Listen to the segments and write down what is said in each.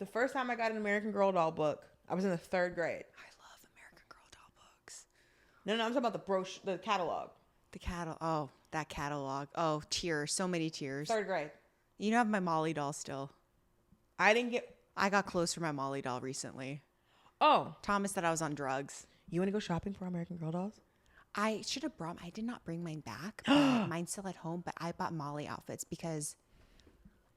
The first time I got an American Girl doll book, I was in the 3rd grade. I love American Girl doll books. No, I'm talking about the brochure, the catalog. That catalog. Oh, tears. So many tears. 3rd grade. You know, I have my Molly doll still. I got clothes for my Molly doll recently. Oh. Thomas said I was on drugs. You want to go shopping for American Girl dolls? I should have I did not bring mine back. But mine's still at home, but I bought Molly outfits because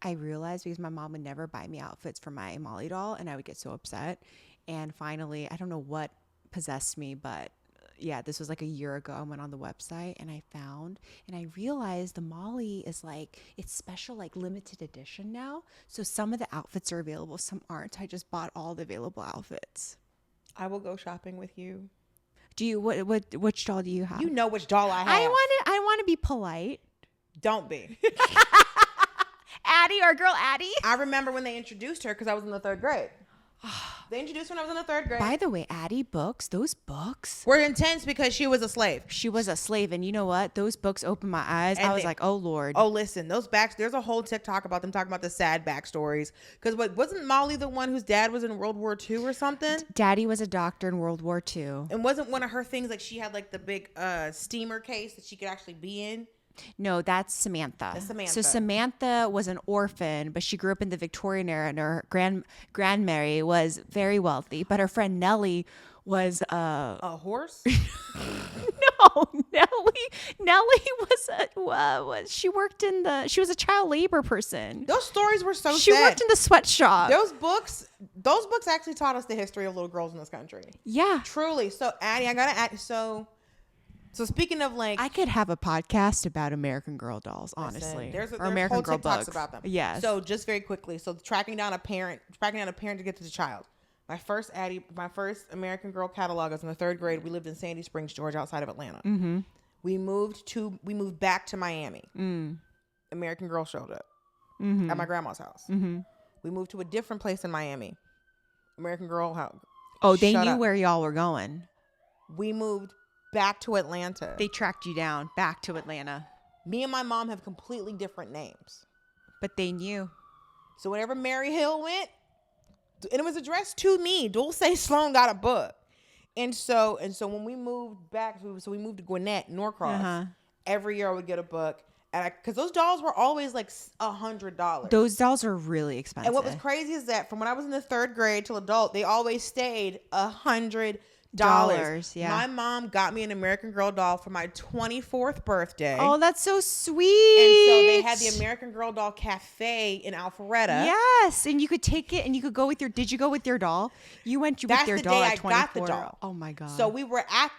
I realized because my mom would never buy me outfits for my Molly doll and I would get so upset. And finally, I don't know what possessed me, but yeah, this was like a year ago. I went on the website and I realized the Molly is like, it's special, like limited edition now. So some of the outfits are available, some aren't. I just bought all the available outfits. I will go shopping with you. Do you, which doll do you have? You know which doll I have. I want to be polite. Don't be. Addy, our girl Addy. I remember when they introduced her because I was in the 3rd grade. They introduced her when I was in the 3rd grade. By the way, Addy those books were intense because she was a slave. She was a slave. And you know what? Those books opened my eyes. And I was like, oh, Lord. Oh, listen, there's a whole TikTok about them talking about the sad backstories. Because wasn't Molly the one whose dad was in World War II or something? Daddy was a doctor in World War II. And wasn't one of her things like she had like the big steamer case that she could actually be in? No, that's Samantha. That's Samantha. So Samantha was an orphan, but she grew up in the Victorian era, and her grandmary was very wealthy. But her friend Nellie was a horse. No, Nellie was she worked in she was a child labor person. Those stories were so she sad. Worked in the sweatshop. Those books actually taught us the history of little girls in this country. Yeah, truly. So Addy, I gotta add So speaking of like, I could have a podcast about American Girl dolls, honestly. There's American whole Girl TikToks books about them. Yes. So just very quickly, tracking down a parent to get to the child. My first American Girl catalog was in the 3rd grade. We lived in Sandy Springs, Georgia, outside of Atlanta. Mm-hmm. We moved back to Miami. American Girl showed up at my grandma's house. Mm-hmm. We moved to a different place in Miami. American Girl house. Oh, they knew where y'all were going. We moved back to Atlanta. They tracked you down back to Atlanta. Me and my mom have completely different names. But they knew. So whenever Mary Hill went, and it was addressed to me, Dulcé Sloan got a book. And so when we moved back, we moved to Gwinnett, Norcross, every year I would get a book. And because those dolls were always like $100. Those dolls are really expensive. And what was crazy is that from when I was in the 3rd grade till adult, they always stayed $100. Yeah. My mom got me an American Girl doll for my 24th birthday. Oh, that's so sweet. And so they had the American Girl doll cafe in Alpharetta. Yes, and you could take it and you could go with did you go with your doll? You went with your doll at 24. That's the day I got the doll. Oh my God. So we were at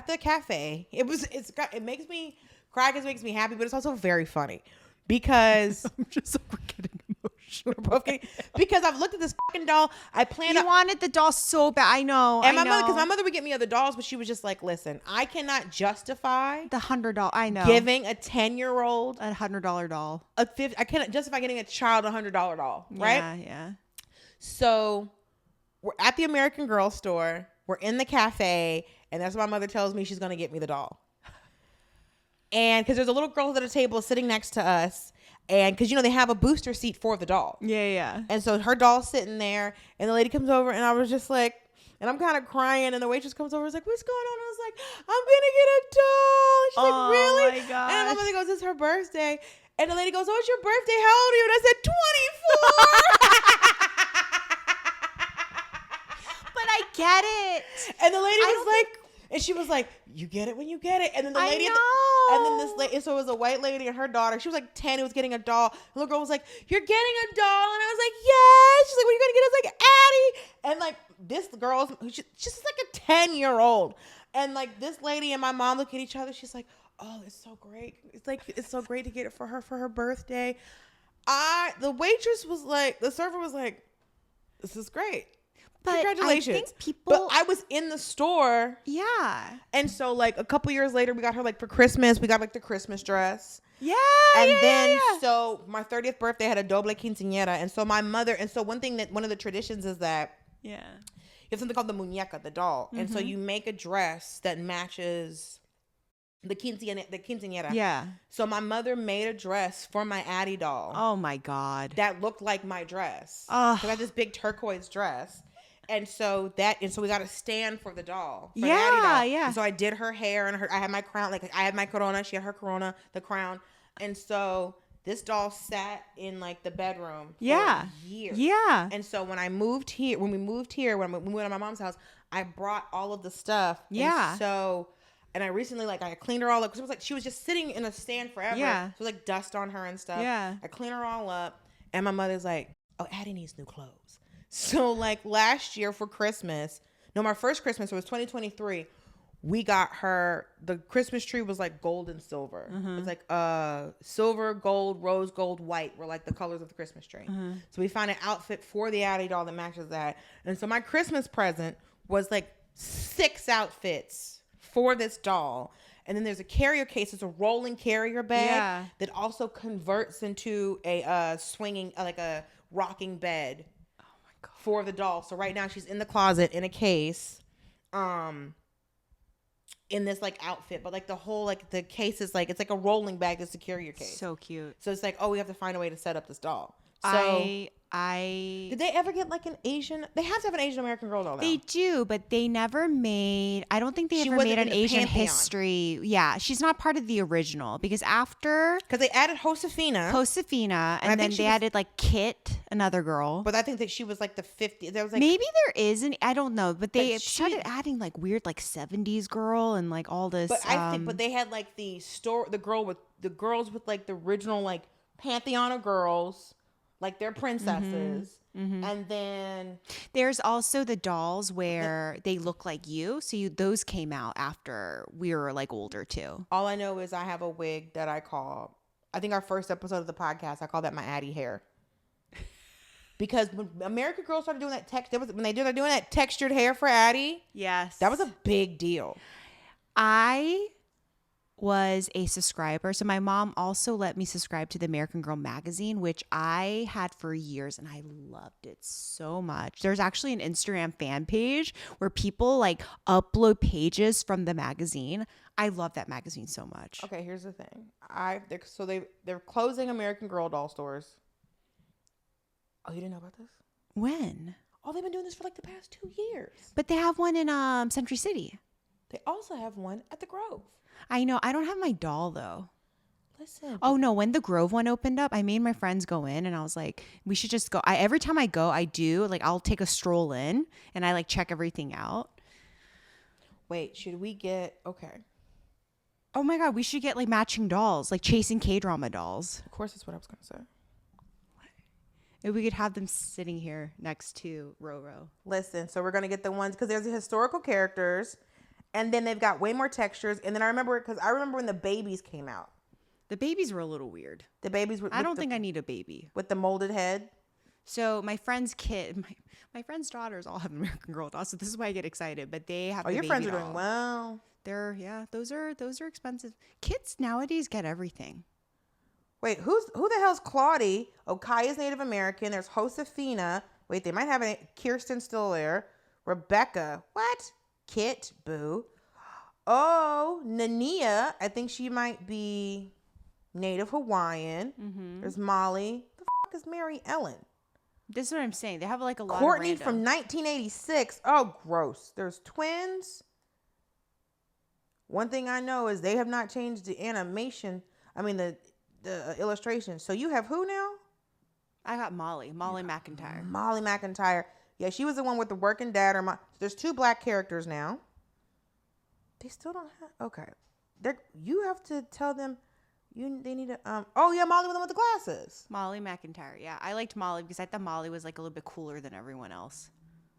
the cafe. It makes me cry because it makes me happy, but it's also very funny because I'm just we're getting emotional. We're both getting, because I've looked at this fucking doll. You wanted the doll so bad. I know. And my mother would get me other dolls, but she was just like, listen, I cannot justify the $100. I know. Giving a 10-year-old a $100 doll. I cannot justify getting a child a $100 doll. Right? Yeah. So we're at the American Girl store. We're in the cafe, and that's what my mother tells me she's going to get me the doll. And because there's a little girl at a table sitting next to us. And because, they have a booster seat for the doll. Yeah. And so her doll's sitting there. And the lady comes over. And I was just like, and I'm kind of crying. And the waitress comes over and is like, what's going on? And I was like, I'm going to get a doll. She's like, really? Oh, my God. And my mother goes, it's her birthday. And the lady goes, oh, it's your birthday. How old are you? And I said, 24. But I get it. And the lady was like, and she was like, you get it when you get it. And then the lady, and then this lady, so it was a white lady and her daughter. She was like 10, who was getting a doll. And the little girl was like, you're getting a doll. And I was like, yes. She's like, what are you going to get? I was like, Addy. And like this girl, she's like a 10-year-old. And like this lady and my mom look at each other. She's like, oh, it's so great. It's so great to get it for her birthday. The waitress was like, the server was like, this is great. But congratulations. I think but I was in the store. Yeah. And so like a couple years later, we got her like for Christmas. We got like the Christmas dress. Yeah. So my 30th birthday had a doble quinceañera. And so my mother, one of the traditions is that you have something called the muñeca, the doll. Mm-hmm. And so you make a dress that matches The quinceañera. Yeah. So my mother made a dress for my Addy doll Oh my God. that looked like my dress. Ugh. Because I had this big turquoise dress. And so we got a stand for the doll. For the Yeah, Addy doll. yeah. And so I did her hair and I had my crown. Like I had my corona. She had her corona, the crown. And so this doll sat in like the bedroom for years. Yeah. And so when we moved here, when we went to my mom's house, I brought all of the stuff. Yeah. And so, and I recently, like, I cleaned her all up because it was like she was just sitting in a stand forever. Yeah. So it was like dust on her and stuff. Yeah. I cleaned her all up, and my mother's like, "Oh, Addy needs new clothes." So like last year for Christmas, my first Christmas, it was 2023. We got her, the Christmas tree was like gold and silver. It was like silver, gold, rose gold, white were like the colors of the Christmas tree. So we found an outfit for the Addy doll that matches that. And so my Christmas present was like 6 outfits for this doll. And then there's a carrier case. It's a rolling carrier bag that also converts into a swinging, like a rocking bed for the doll. So right now she's in the closet in a case. In this like outfit, but like the whole like the case is like it's like a rolling bag that's a carrier case. So cute. So it's like, oh, we have to find a way to set up this doll. So did they ever get like an Asian? They have to have an Asian American Girl doll now. They do, but they never made. I don't think they ever made an Asian Pantheon. history. Yeah, she's not part of the original because they added Josefina, and then they added like Kit, another girl. But I think that she was like the 50s. There was like maybe there is an. I don't know, but they started adding like weird like 70s girl and like all this. But I think, but they had like the girls with like the original like Pantheon of girls. Like they're princesses. And then there's also the dolls where they look like you. So those came out after we were like older too. All I know is I have a wig that I think our first episode of the podcast, I call that my Addy hair. Because when American Girl started doing they're doing that textured hair for Addy. Yes. That was a big deal. I was a subscriber. So my mom also let me subscribe to the American Girl magazine, which I had for years and I loved it so much. There's actually an Instagram fan page where people like upload pages from the magazine. I love that magazine so much. Okay, here's the thing. They're closing American Girl doll stores. Oh, you didn't know about this? When? Oh, they've been doing this for like the past 2 years. But they have one in Century City. They also have one at the Grove. I know. I don't have my doll though. Listen. Oh no, when the Grove one opened up, I made my friends go in and I was like, we should just go. Every time I go, I'll take a stroll in and I like check everything out. Wait, should we get, okay. Oh my God, we should get like matching dolls, like chasing K-drama dolls. Of course, that's what I was going to say. If we could have them sitting here next to Roro. Listen, so we're going to get the ones, because there's the historical characters. And then they've got way more textures. And then I remember when the babies came out. The babies were a little weird. The babies were. I don't think I need a baby. With the molded head? So my friend's kid, my friend's daughters all have American Girl dolls. So this is why I get excited. But they have the your baby friends are doll. doing well. Those are expensive. Kids nowadays get everything. Wait, who the hell's Claudie? Oh, Kaya's Native American. There's Josefina. Wait, they might have Kirsten still there. Rebecca. What? Kit. Boo. Oh, Nania. I think she might be Native Hawaiian. Mm-hmm. There's Molly. The fuck is Mary Ellen? This is what I'm saying. They have like a lot Courtney of from 1986. Oh, gross. There's twins. One thing I know is they have not changed the animation. I mean, the illustration. So you have who now? I got Molly McIntyre. Molly McIntyre. Yeah, she was the one with the working dad. There's 2 black characters now. They still don't have. Okay, you have to tell them. They need to. Oh yeah, Molly with the glasses. Molly McIntyre. Yeah, I liked Molly because I thought Molly was like a little bit cooler than everyone else.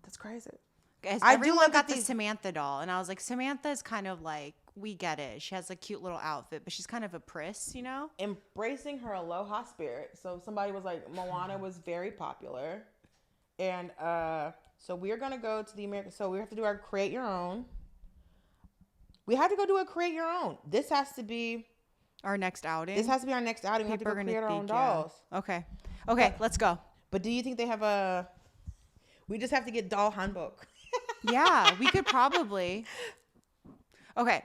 That's crazy. Everyone got the Samantha doll, and I was like, Samantha is kind of like, we get it. She has a cute little outfit, but she's kind of a priss, you know? Embracing her aloha spirit. So somebody was like, Moana was very popular. And so we're going to go to the American. So we have to do our create your own. We have to go do a create your own. This has to be our next outing. We have to go create our own dolls. Okay, let's go. But do you think they have we just have to get doll handbook? Yeah, we could probably. Okay,